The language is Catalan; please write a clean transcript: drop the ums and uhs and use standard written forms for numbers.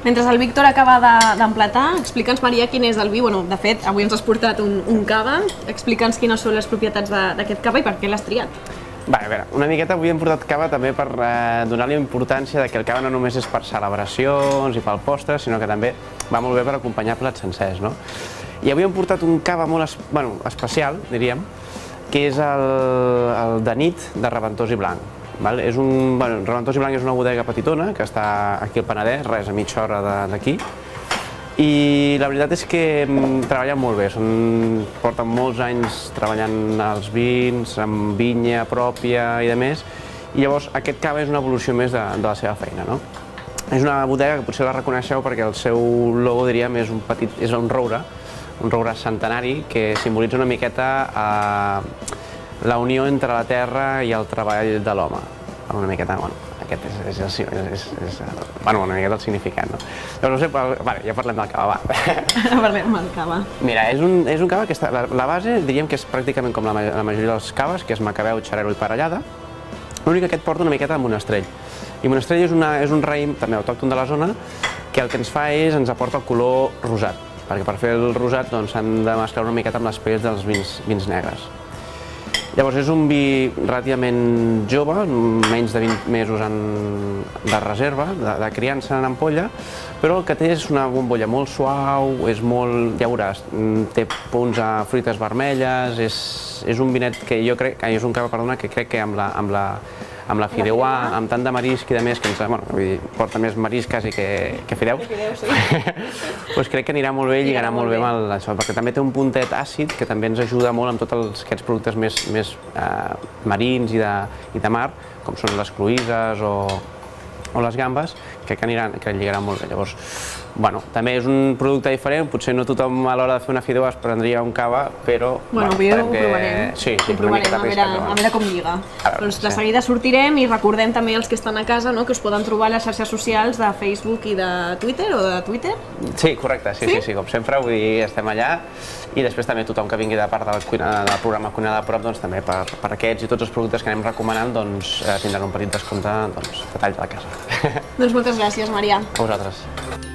Mentre el Víctor acaba d'emplatar, explica'ns, Maria, quin és el vi. Bueno, de fet, avui ens has portat un cava. Explica'ns quines són les propietats d'aquest cava i per què l'has triat. A veure, una miqueta avui hem portat cava també per donar-li importància que el cava no només és per celebracions i pel postre, sinó que també va molt bé per acompanyar plats sencers, no? I avui hem portat un cava molt especial, diríem, que és el de nit de Reventós i Blanc. Reventós i Blanc és una bodega petitona que està aquí al Penedès, res, a mitja hora d'aquí. I la veritat és que treballen molt bé, porten molts anys treballant els vins, amb vinya pròpia i de més, i llavors aquest cava és una evolució més de la seva feina, no? És una bodega que potser la reconeixeu perquè el seu logo, diríem, és un roure centenari que simbolitza una miqueta la unió entre la terra i el treball de l'home. Una miqueta, aquest és una miqueta el significat, no? Llavors, no sé, ja parlem del cava, va. Parlem del cava. Mira, és un cava que la base, diríem que és pràcticament com la majoria dels caves, que és macabeu, xarel·lo i parellada. L'únic que aquest porta una miqueta de monestrell. I monestrell és un raïm, també autòcton de la zona, que el que ens fa ens aporta el color rosat, perquè per fer el rosat s'han de mesclar una miqueta amb les pells dels vins negres. Llavors és un vi relativament jove, menys de 20 mesos de reserva, de criança en ampolla, però el que té és una bombolla molt suau, és molt, ja veuràs, té punts a fruites vermelles, és un vinet que jo crec, és un cava, perdona, que crec que amb la fideuà, amb tant de marisc i de més, que porta més marisc quasi que fideus, doncs crec que anirà molt bé i lligarà molt bé amb això, perquè també té un puntet àcid que també ens ajuda molt amb tots aquests productes més marins i de mar, com són les cloïsses o les gambes, que lligaran molt bé. Llavors, també és un producte diferent, potser no tothom a l'hora de fer una fideuà es prendria un cava, però... Avui ho provarem. Sí, ho provarem, a veure com lliga. Doncs de seguida sortirem i recordem també els que estan a casa que us poden trobar a les xarxes socials de Facebook i de Twitter, o de Twitter? Sí, correcte, sí, com sempre, vull dir, estem allà, i després també tothom que vingui de part del programa Cuinada a Prop, també per aquests i tots els productes que anem recomanant, tindran un petit descompte de tall de la casa. Doncs moltes gràcies, Maria. A vosaltres.